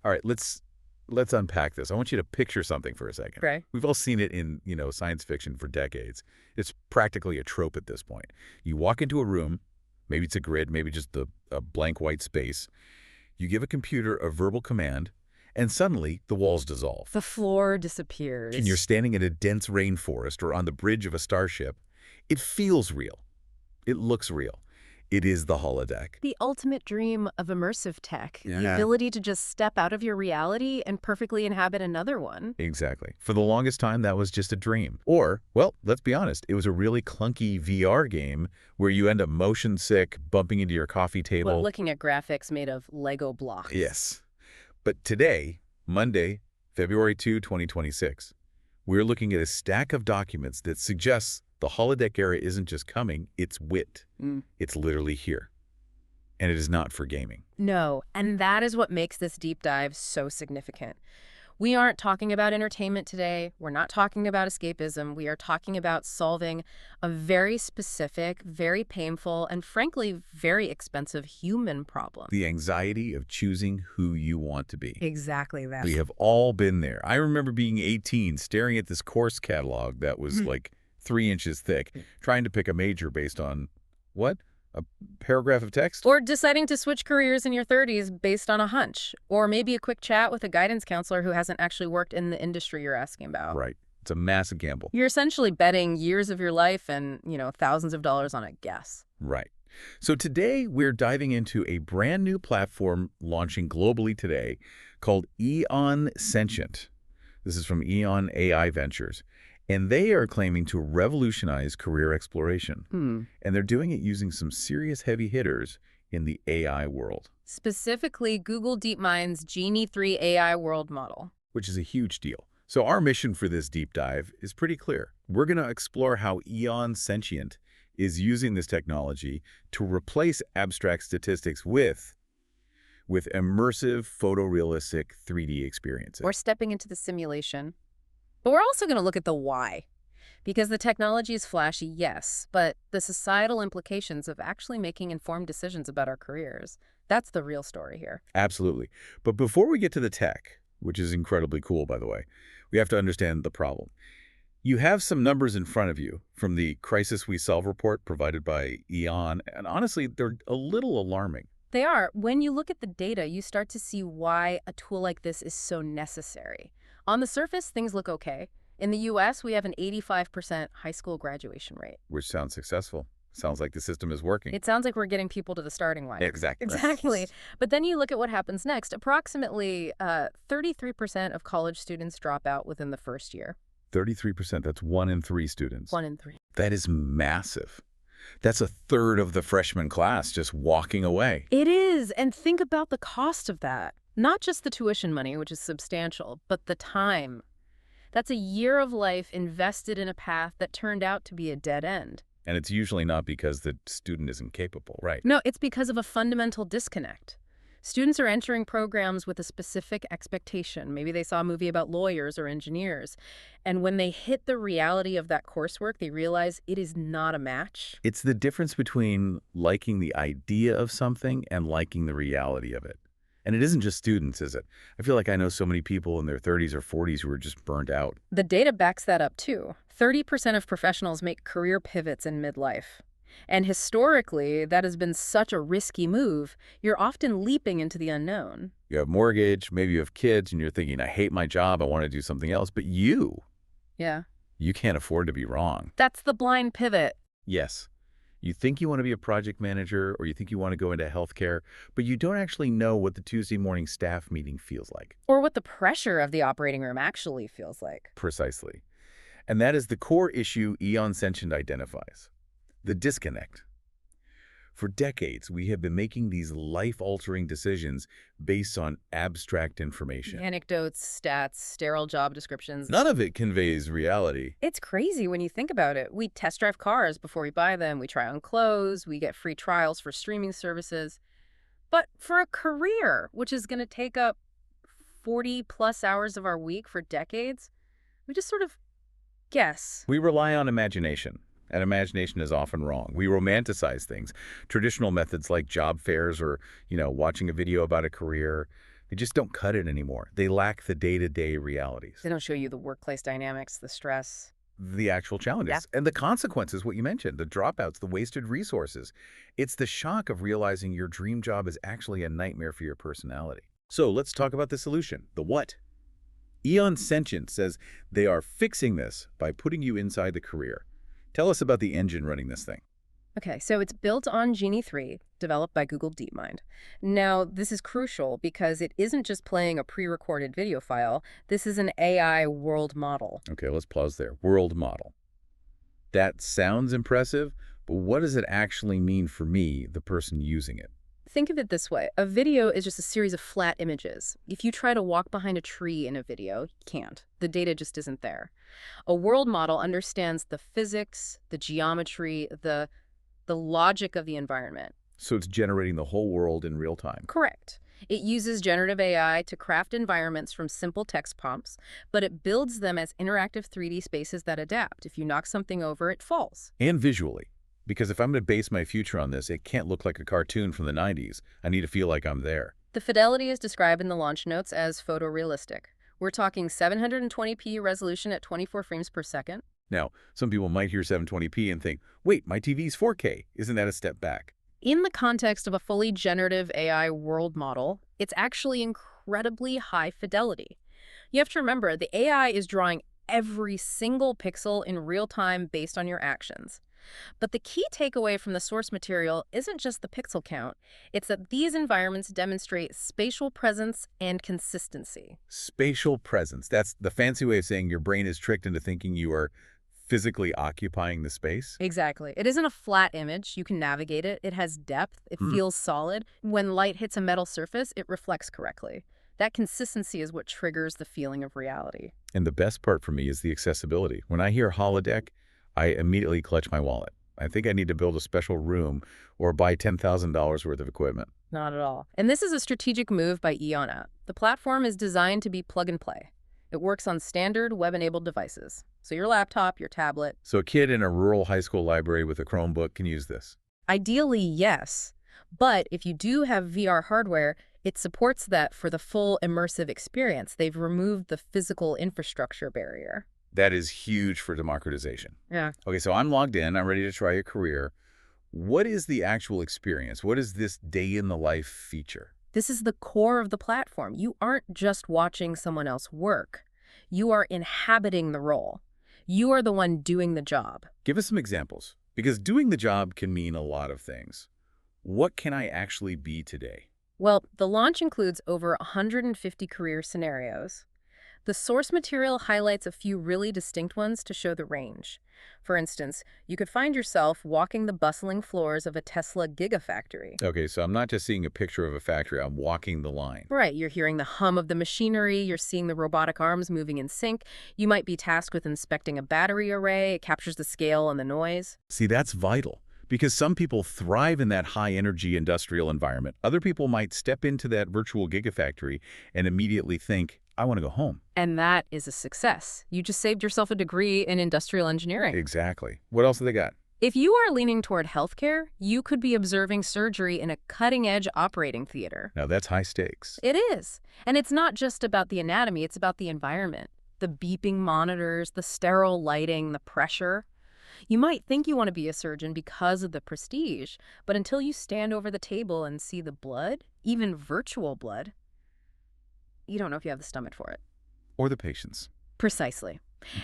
All right, let's unpack this. I want you to picture something for a second. Okay. We've all seen it in, science fiction for decades. It's practically a trope at this point. You walk into a room, maybe it's a grid, maybe just a blank white space. You give a computer a verbal command, and suddenly the walls dissolve. The floor disappears. And you're standing in a dense rainforest or on the bridge of a starship. It feels real. It looks real. It is the holodeck. The ultimate dream of immersive tech, the Yeah. ability to just step out of your reality and perfectly inhabit another one. Exactly. For the longest time, that was just a dream. Or, well, let's be honest, it was a really clunky VR game where you end up motion sick, bumping into your coffee table. Well, looking at graphics made of Lego blocks. Yes. But today, Monday, February 2, 2026, we're looking at a stack of documents that suggests the holodeck era isn't just coming, it's wit. It's literally here. And it is not for gaming. No, and that is what makes this deep dive so significant. We aren't talking about entertainment today. We're not talking about escapism. We are talking about solving a very specific, very painful, and frankly, very expensive human problem. The anxiety of choosing who you want to be. Exactly that. We have all been there. I remember being 18, staring at this course catalog that was like 3 inches thick, trying to pick a major based on, what? A paragraph of text? Or deciding to switch careers in your 30s based on a hunch. Or maybe a quick chat with a guidance counselor who hasn't actually worked in the industry you're asking about. Right. It's a massive gamble. You're essentially betting years of your life and, thousands of dollars on a guess. Right. So today we're diving into a brand new platform launching globally today called EON Sentient. This is from EON AI Ventures. And they are claiming to revolutionize career exploration. And they're doing it using some serious heavy hitters in the AI world. Specifically, Google DeepMind's Genie 3 AI world model. Which is a huge deal. So our mission for this deep dive is pretty clear. We're going to explore how EON Sentient is using this technology to replace abstract statistics with immersive, photorealistic 3D experiences. We're stepping into the simulation. But we're also going to look at the why. Because the technology is flashy, yes, but the societal implications of actually making informed decisions about our careers, that's the real story here. Absolutely. But before we get to the tech, which is incredibly cool, by the way, we have to understand the problem. You have some numbers in front of you from the Crisis We Solve report provided by EON, and honestly, they're a little alarming. They are. When you look at the data, you start to see why a tool like this is so necessary. On the surface, things look okay. In the U.S., we have an 85% high school graduation rate. Which sounds successful. Sounds like the system is working. It sounds like we're getting people to the starting line. Exactly. Exactly. But then you look at what happens next. Approximately 33% of college students drop out within the first year. 33%, that's 1 in 3 students. 1 in 3. That is massive. That's a third of the freshman class just walking away. It is. And think about the cost of that. Not just the tuition money, which is substantial, but the time. That's a year of life invested in a path that turned out to be a dead end. And it's usually not because the student isn't capable, right? No, it's because of a fundamental disconnect. Students are entering programs with a specific expectation. Maybe they saw a movie about lawyers or engineers. And when they hit the reality of that coursework, they realize it is not a match. It's the difference between liking the idea of something and liking the reality of it. And it isn't just students, is it? I feel like I know so many people in their 30s or 40s who are just burnt out. The data backs that up, too. 30% of professionals make career pivots in midlife. And historically, that has been such a risky move. You're often leaping into the unknown. You have mortgage, maybe you have kids, and you're thinking, I hate my job, I want to do something else. But you can't afford to be wrong. That's the blind pivot. Yes. You think you want to be a project manager or you think you want to go into healthcare, but you don't actually know what the Tuesday morning staff meeting feels like. Or what the pressure of the operating room actually feels like. Precisely. And that is the core issue EON Sentient identifies. The disconnect. For decades, we have been making these life-altering decisions based on abstract information. Anecdotes, stats, sterile job descriptions. None of it conveys reality. It's crazy when you think about it. We test drive cars before we buy them. We try on clothes. We get free trials for streaming services. But for a career, which is going to take up 40-plus hours of our week for decades, we just sort of guess. We rely on imagination. And imagination is often wrong. We romanticize things. Traditional methods like job fairs or, watching a video about a career, They just don't cut it anymore. They lack the day-to-day realities, They don't show you the workplace dynamics, the stress. the actual Yeah. challenges, and the consequences, what you mentioned, the dropouts, the wasted resources. It's the shock of realizing your dream job is actually a nightmare for your personality. So let's talk about the solution, the what. EON Sentient says they are fixing this by putting you inside the career. Tell us about the engine running this thing. Okay, so it's built on Genie 3, developed by Google DeepMind. Now, this is crucial because it isn't just playing a pre-recorded video file. This is an AI world model. Okay, let's pause there. World model. That sounds impressive, but what does it actually mean for me, the person using it? Think of it this way. A video is just a series of flat images. If you try to walk behind a tree in a video, you can't. The data just isn't there. A world model understands the physics, the geometry, the logic of the environment. So it's generating the whole world in real time. Correct. It uses generative AI to craft environments from simple text prompts, but it builds them as interactive 3D spaces that adapt. If you knock something over, it falls. And visually. Because if I'm going to base my future on this, it can't look like a cartoon from the 90s. I need to feel like I'm there. The fidelity is described in the launch notes as photorealistic. We're talking 720p resolution at 24 frames per second. Now, some people might hear 720p and think, wait, my TV's 4K. Isn't that a step back? In the context of a fully generative AI world model, it's actually incredibly high fidelity. You have to remember, the AI is drawing every single pixel in real time based on your actions. But the key takeaway from the source material isn't just the pixel count. It's that these environments demonstrate spatial presence and consistency. Spatial presence. That's the fancy way of saying your brain is tricked into thinking you are physically occupying the space. Exactly. It isn't a flat image. You can navigate it. It has depth. It feels solid. When light hits a metal surface, it reflects correctly. That consistency is what triggers the feeling of reality. And the best part for me is the accessibility. When I hear holodeck, I immediately clutch my wallet. I think I need to build a special room or buy $10,000 worth of equipment. Not at all. And this is a strategic move by EON app. The platform is designed to be plug and play. It works on standard web-enabled devices. So your laptop, your tablet. So a kid in a rural high school library with a Chromebook can use this. Ideally, yes. But if you do have VR hardware, it supports that for the full immersive experience. They've removed the physical infrastructure barrier. That is huge for democratization. Yeah. Okay, so I'm logged in. I'm ready to try a career. What is the actual experience? What is this day-in-the-life feature? This is the core of the platform. You aren't just watching someone else work. You are inhabiting the role. You are the one doing the job. Give us some examples, because doing the job can mean a lot of things. What can I actually be today? Well, the launch includes over 150 career scenarios. The source material highlights a few really distinct ones to show the range. For instance, you could find yourself walking the bustling floors of a Tesla Gigafactory. Okay, so I'm not just seeing a picture of a factory, I'm walking the line. Right, you're hearing the hum of the machinery, you're seeing the robotic arms moving in sync. You might be tasked with inspecting a battery array. It captures the scale and the noise. See, that's vital, because some people thrive in that high-energy industrial environment. Other people might step into that virtual gigafactory and immediately think, I want to go home. And that is a success. You just saved yourself a degree in industrial engineering. Exactly. What else have they got? If you are leaning toward healthcare, you could be observing surgery in a cutting-edge operating theater. Now, that's high stakes. It is. And it's not just about the anatomy, it's about the environment. The beeping monitors, the sterile lighting, the pressure. You might think you want to be a surgeon because of the prestige, but until you stand over the table and see the blood, even virtual blood, you don't know if you have the stomach for it. Or the patients. Precisely.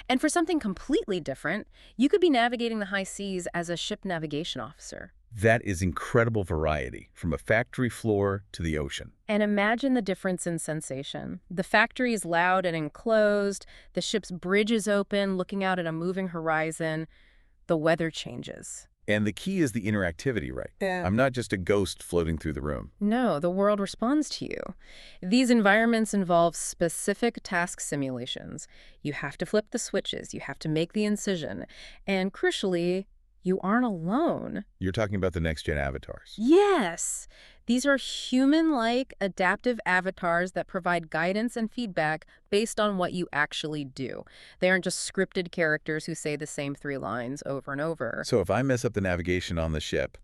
And for something completely different, you could be navigating the high seas as a ship navigation officer. That is incredible variety, from a factory floor to the ocean. And imagine the difference in sensation. The factory is loud and enclosed, the ship's bridge is open, looking out at a moving horizon. The weather changes. And the key is the interactivity, right? Yeah. I'm not just a ghost floating through the room. No, the world responds to you. These environments involve specific task simulations. You have to flip the switches, you have to make the incision, and crucially, you aren't alone. You're talking about the next-gen avatars. Yes! These are human-like, adaptive avatars that provide guidance and feedback based on what you actually do. They aren't just scripted characters who say the same 3 lines over and over. So if I mess up the navigation on the ship,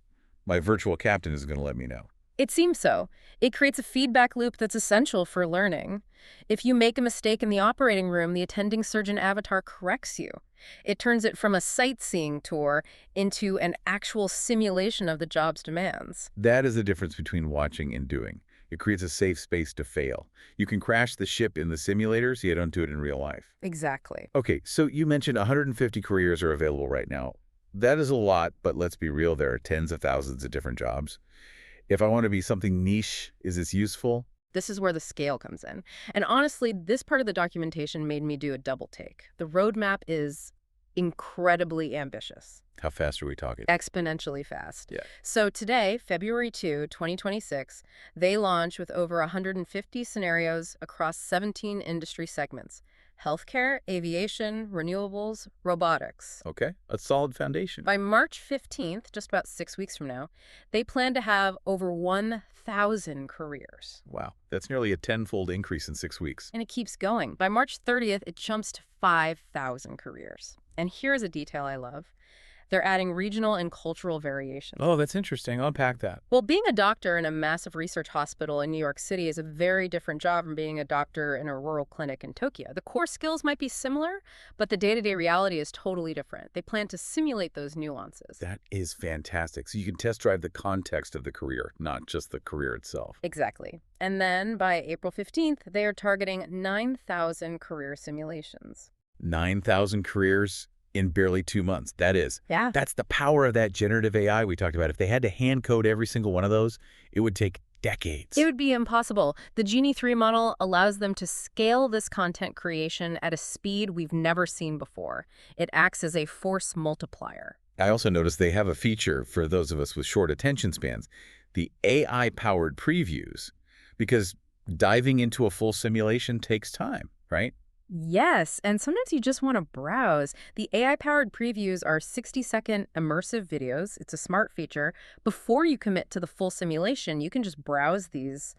my virtual captain is going to let me know. It seems so. It creates a feedback loop that's essential for learning. If you make a mistake in the operating room, the attending surgeon avatar corrects you. It turns it from a sightseeing tour into an actual simulation of the job's demands. That is the difference between watching and doing. It creates a safe space to fail. You can crash the ship in the simulator, so you don't do it in real life. Exactly. Okay, so you mentioned 150 careers are available right now. That is a lot, but let's be real, there are tens of thousands of different jobs. If I want to be something niche, is this useful? This is where the scale comes in. And honestly, this part of the documentation made me do a double take. The roadmap is incredibly ambitious. How fast are we talking? Exponentially fast. Yeah. So today, February 2026, they launch with over 150 scenarios across 17 industry segments: healthcare, aviation, renewables, robotics. Okay, a solid foundation. By March 15th, just about 6 weeks from now, they plan to have over 1,000 careers. Wow, that's nearly a tenfold increase in 6 weeks. And it keeps going. By March 30th, it jumps to 5,000 careers. And here's a detail I love. They're adding regional and cultural variations. Oh, that's interesting. I'll unpack that. Well, being a doctor in a massive research hospital in New York City is a very different job from being a doctor in a rural clinic in Tokyo. The core skills might be similar, but the day-to-day reality is totally different. They plan to simulate those nuances. That is fantastic. So you can test drive the context of the career, not just the career itself. Exactly. And then by April 15th, they are targeting 9,000 career simulations. 9,000 careers in barely 2 months. Yeah. That's the power of that generative AI we talked about. If they had to hand code every single one of those, it would take decades. It would be impossible. The Genie 3 model allows them to scale this content creation at a speed we've never seen before. It acts as a force multiplier. I also noticed they have a feature for those of us with short attention spans, the AI-powered previews, because diving into a full simulation takes time, right? Yes, and sometimes you just want to browse. The AI-powered previews are 60-second immersive videos. It's a smart feature. Before you commit to the full simulation, you can just browse these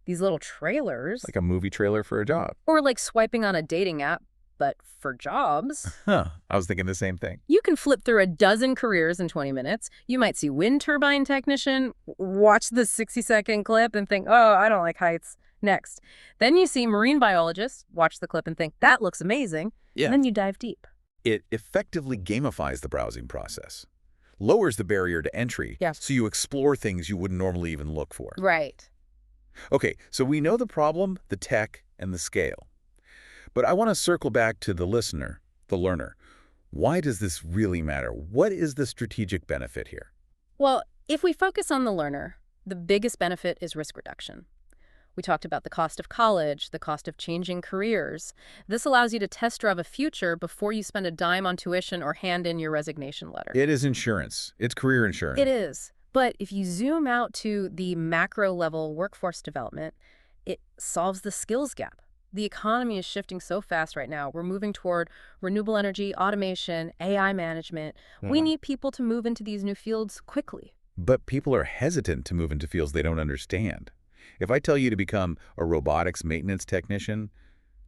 little trailers. Like a movie trailer for a job. Or like swiping on a dating app, but for jobs. Huh. I was thinking the same thing. You can flip through a dozen careers in 20 minutes. You might see wind turbine technician, watch the 60-second clip and think, oh, I don't like heights. Next. Then you see marine biologist, watch the clip and think, that looks amazing. Yeah. And then you dive deep. It effectively gamifies the browsing process, lowers the barrier to entry, Yes. so you explore things you wouldn't normally even look for. Right. Okay, so we know the problem, the tech, and the scale. But I want to circle back to the listener, the learner. Why does this really matter? What is the strategic benefit here? Well, if we focus on the learner, the biggest benefit is risk reduction. We talked about the cost of college, the cost of changing careers. This allows you to test drive a future before you spend a dime on tuition or hand in your resignation letter. It is insurance. It's career insurance. It is. But if you zoom out to the macro level workforce development, it solves the skills gap. The economy is shifting so fast right now. We're moving toward renewable energy, automation, AI management. We need people to move into these new fields quickly. But people are hesitant to move into fields they don't understand. If I tell you to become a robotics maintenance technician,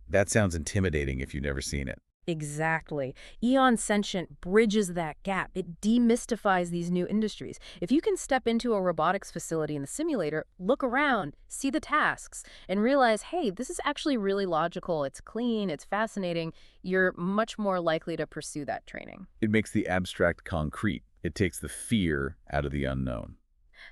that sounds intimidating if you've never seen it. Exactly. EON Sentient bridges that gap. It demystifies these new industries. If you can step into a robotics facility in the simulator, look around, see the tasks, and realize, hey, this is actually really logical, it's clean, it's fascinating, you're much more likely to pursue that training. It makes the abstract concrete. It takes the fear out of the unknown.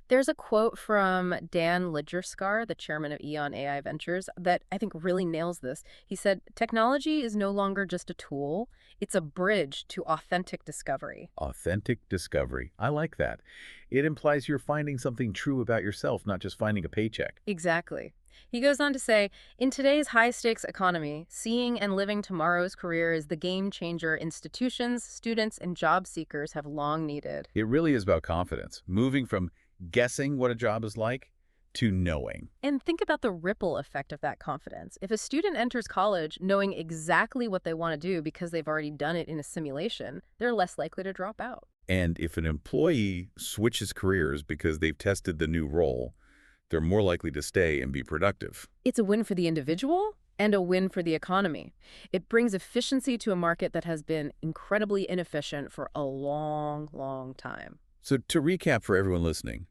There's a quote from Dan Lidgerskar, the chairman of EON AI Ventures, that I think really nails this. He said, technology is no longer just a tool, it's a bridge to authentic discovery. Authentic discovery. I like that. It implies you're finding something true about yourself, not just finding a paycheck. Exactly. He goes on to say, in today's high-stakes economy, seeing and living tomorrow's career is the game changer institutions, students, and job seekers have long needed. It really is about confidence, moving from guessing what a job is like to knowing. And think about the ripple effect of that confidence. If a student enters college knowing exactly what they want to do because they've already done it in a simulation, they're less likely to drop out. And if an employee switches careers because they've tested the new role, they're more likely to stay and be productive. It's a win for the individual and a win for the economy. It brings efficiency to a market that has been incredibly inefficient for a long, long time. So to recap for everyone listening,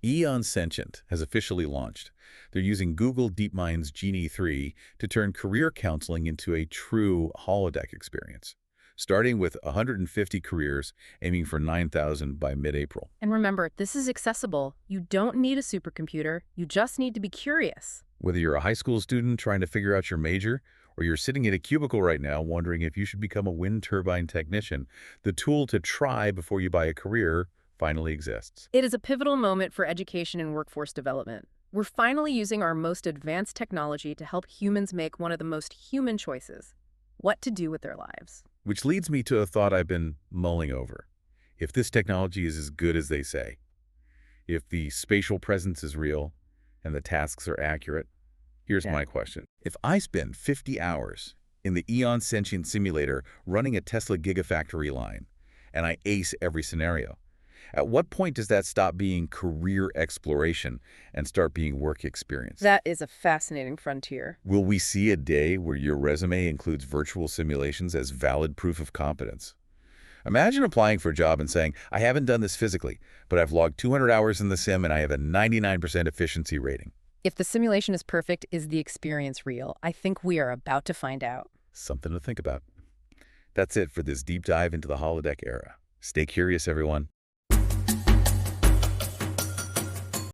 EON Sentient has officially launched. They're using Google DeepMind's Genie 3 to turn career counseling into a true holodeck experience, starting with 150 careers, aiming for 9,000 by mid-April. And remember, this is accessible. You don't need a supercomputer. You just need to be curious. Whether you're a high school student trying to figure out your major, or you're sitting in a cubicle right now wondering if you should become a wind turbine technician, the tool to try before you buy a career finally exists. It is a pivotal moment for education and workforce development. We're finally using our most advanced technology to help humans make one of the most human choices: what to do with their lives. Which leads me to a thought I've been mulling over. If this technology is as good as they say, if the spatial presence is real and the tasks are accurate, here's my question. If I spend 50 hours in the EON Sentient simulator running a Tesla Gigafactory line, and I ace every scenario, at what point does that stop being career exploration and start being work experience? That is a fascinating frontier. Will we see a day where your resume includes virtual simulations as valid proof of competence? Imagine applying for a job and saying, I haven't done this physically, but I've logged 200 hours in the sim and I have a 99% efficiency rating. If the simulation is perfect, is the experience real? I think we are about to find out. Something to think about. That's it for this deep dive into the holodeck era. Stay curious, everyone.